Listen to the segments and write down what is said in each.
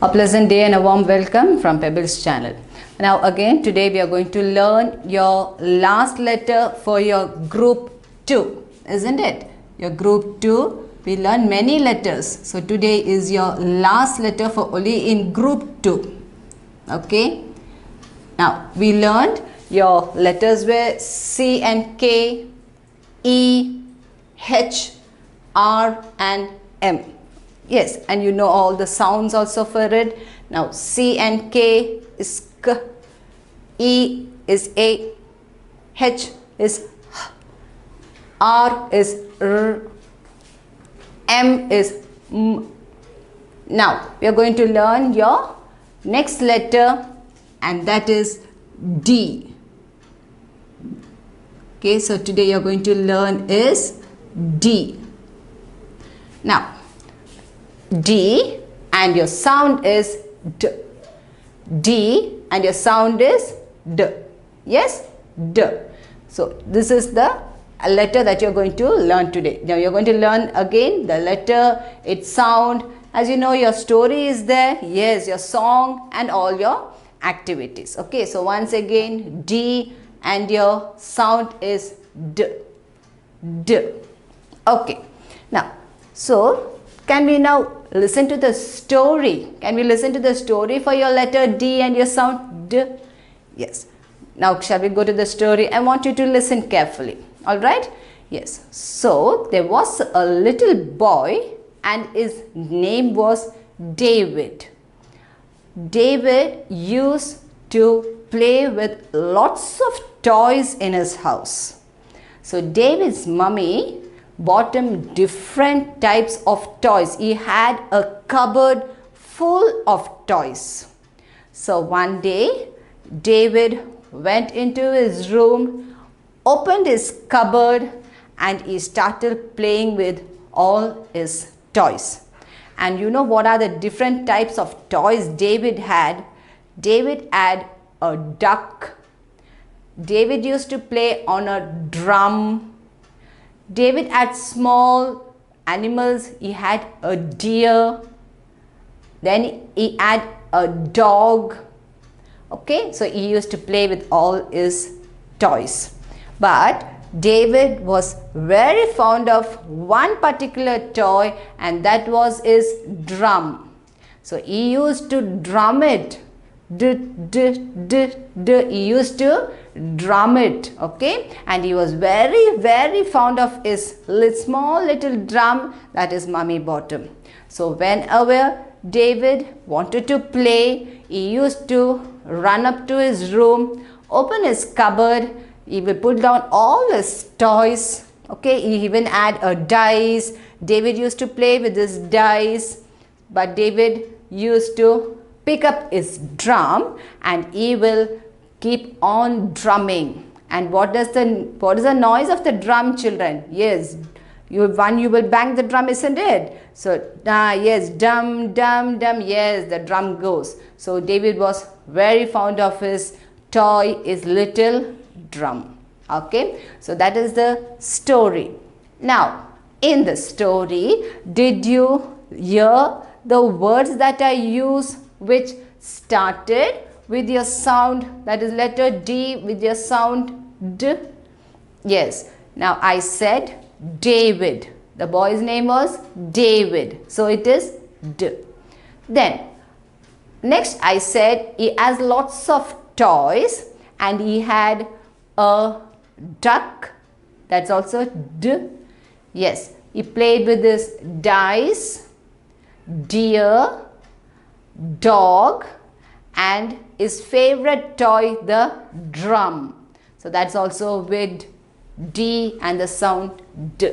A pleasant day and a warm welcome from Pebbles channel. Now again today we are going to learn your last letter for your group 2, isn't it? Your group 2, we learn many letters. So today is your last letter for only in group 2. Okay. Now we learned your letters were C and K, E, H, R and M. Yes, and you know all the sounds also for it. Now C and K is K, E is A, H is H, R is R, M is M. Now we are going to learn your next letter, and that is D. Okay, so today you are going to learn is D. Now D and your sound is D. D and your sound is D. Yes, D. So this is the letter that you're going to learn today. Now you're going to learn again the letter, its sound. As you know, your story is there. Yes, your song and all your activities. Okay, so once again D and your sound is D. D. Okay. Now, so can we now listen to the story? Can we listen to the story for your letter D and your sound D? Yes. Now shall we go to the story? I want you to listen carefully. Alright? Yes. So there was a little boy and his name was David. David used to play with lots of toys in his house. So David's mummy bought him different types of toys. He had a cupboard full of toys. So one day David went into his room, opened his cupboard, and he started playing with all his toys. And you know what are the different types of toys David had? David had a duck. David used to play on a drum. David had small animals. He had a deer. Then he had a dog. Okay, so he used to play with all his toys. But David was very fond of one particular toy, and that was his drum. So he used to drum it. He used to drum it. Okay, and he was very fond of his small little drum that his mummy bought him. So whenever David wanted to play, he used to run up to his room, open his cupboard. He will put down all his toys. Okay, he even had a dice. David used to play with his dice, but David used to pick up his drum and he will keep on drumming. And what is the noise of the drum, children? Yes, you will bang the drum, isn't it? So yes, dum dum dum. Yes, the drum goes. So David was very fond of his toy, his little drum. Okay, so that is the story. Now in the story, did you hear the words that I use which started with your sound, that is letter D with your sound D? Yes. Now I said David. The boy's name was David. So it is D. Then next I said he has lots of toys and he had a duck. That's also D. Yes. He played with his dice, deer, dog, and his favorite toy, the drum. So that's also with D and the sound D.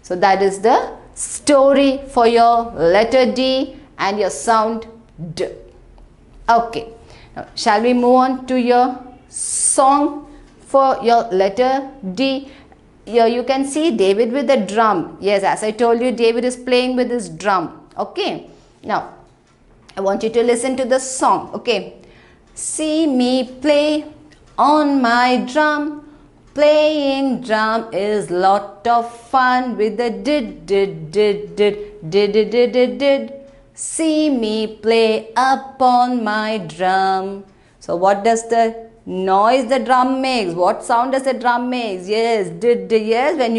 So that is the story for your letter D and your sound D. Okay. Now, shall we move on to your song for your letter D? Here you can see David with the drum. Yes, as I told you, David is playing with his drum. Okay. Now, I want you to listen to the song. Okay. See me play on my drum. Playing drum is lot of fun with the did. see me play upon my drum. So what does the noise the drum makes? What sound does the drum makes? Yes, yes. When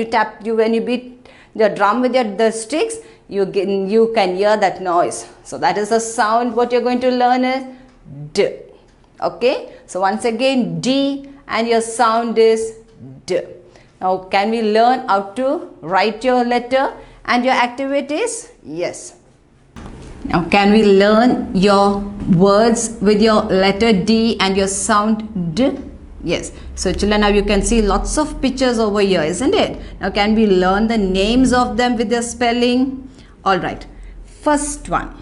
you beat the drum with the sticks, you can hear that noise. So that is the sound. What you're going to learn is D. Okay. So once again, D, and your sound is D. Now can we learn how to write your letter and your activities? Yes. Now can we learn your words with your letter D and your sound D? Yes. So children, now you can see lots of pictures over here, isn't it? Now can we learn the names of them with their spelling? Alright. First one.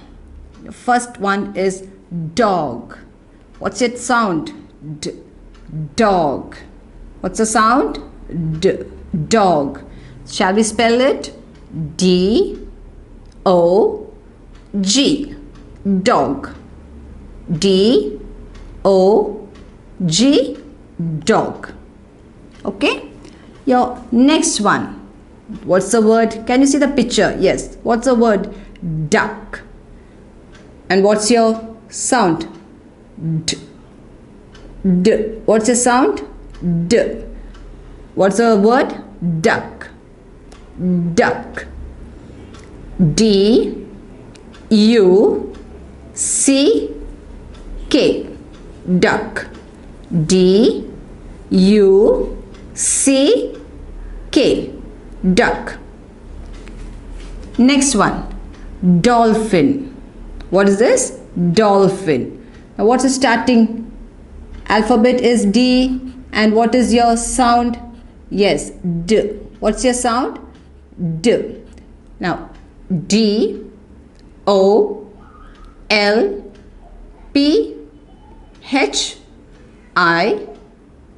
The first one is dog. What's its sound? D. Dog. What's the sound? D. Dog. Shall we spell it? D. O. G. Dog. D. O. G. Dog. Okay. Your next one. What's the word? Can you see the picture? Yes. What's the word? Duck. And what's your sound? D. D. What's the sound? D. What's the word? Duck. Duck. D. U. C. K. Duck. D. U. C. K. Duck. Next one. Dolphin. What is this? Dolphin. Now what's the starting alphabet is D, and what is your sound? Yes, D. What's your sound? D. Now D. O. L. P. H. I.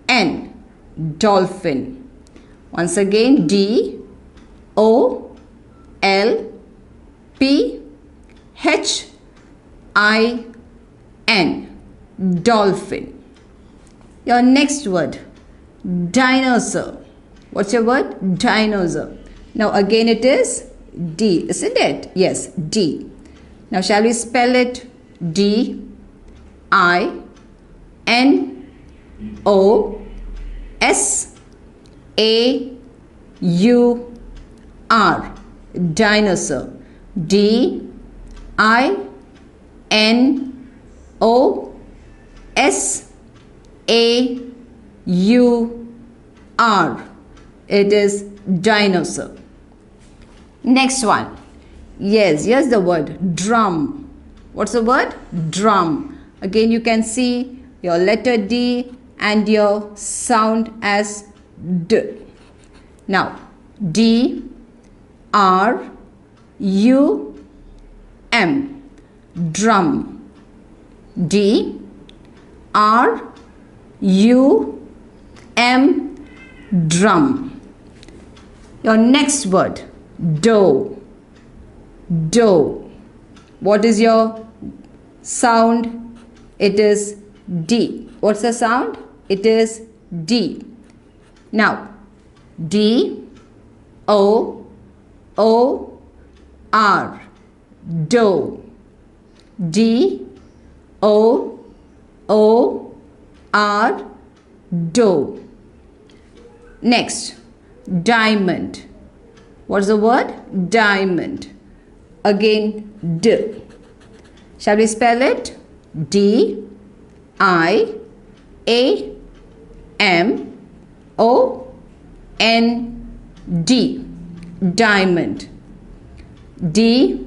N. Dolphin. Once again, D. O. L. P. H. I. N. Dolphin. Your next word, dinosaur. What's your word? Dinosaur. Now again it is D, isn't it? Yes, D. Now shall we spell it? D. I. N. O. S. A. U. R. Dinosaur. D. I. N. O. S. A. U. R. It is dinosaur. Next one. Yes, here's the word drum. What's the word? Drum. Again you can see your letter D and your sound as D. Now D. R. U. M. Drum. D. R. U. M. Drum. Your next word, dough. Dough. What is your sound? It is D. What's the sound? It is D. Now, D. O. O. R. Dough. D. O. O. R. Dough. Next, diamond. What's the word? Diamond. Again, D. Shall we spell it? D. I. A. M. O. N. D. Diamond. D.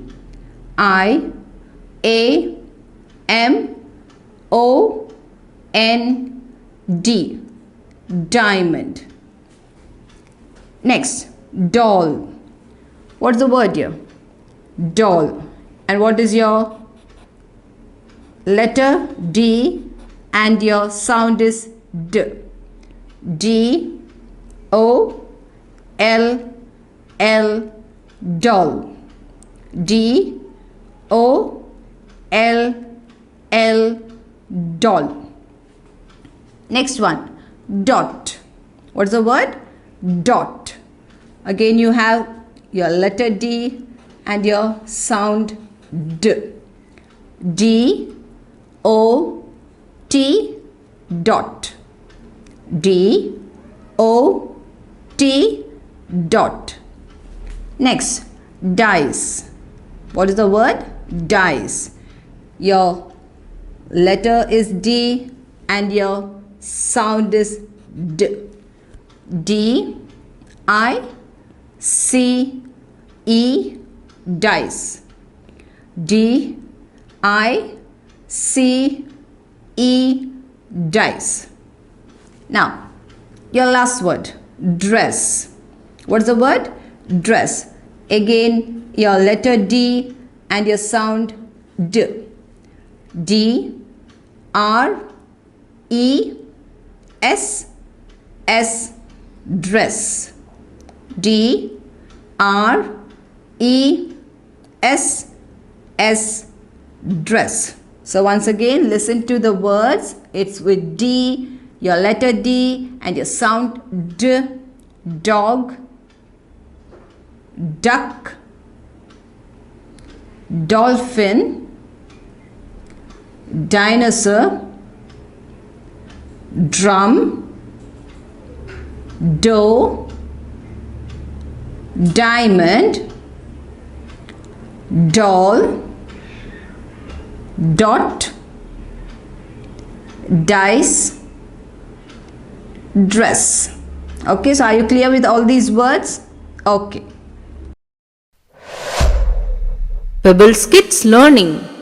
I. A. M. O. N. D. Diamond. Next, doll. What's the word here? Doll. And what is your letter? D, and your sound is D. D. O. L. L. Doll. D. O. L. L. Doll. Next one, dot. What's the word? Dot. Again you have your letter D and your sound D. D O T dot. D O T dot. Next, dice. What is the word? Dice. Your letter is D and your sound is D. D I C E, dice. D I C E, dice. Now, your last word, dress. What is the word? Dress. Again, your letter D and your sound D. D R E S S, dress. D R E S S, dress. So once again, listen to the words. It's with D, your letter D and your sound D. Dog, duck, dolphin, dinosaur, drum, doe, diamond, doll, dot, dice, dress. Okay, so are you clear with all these words? Okay. Pebbles Kids Learning.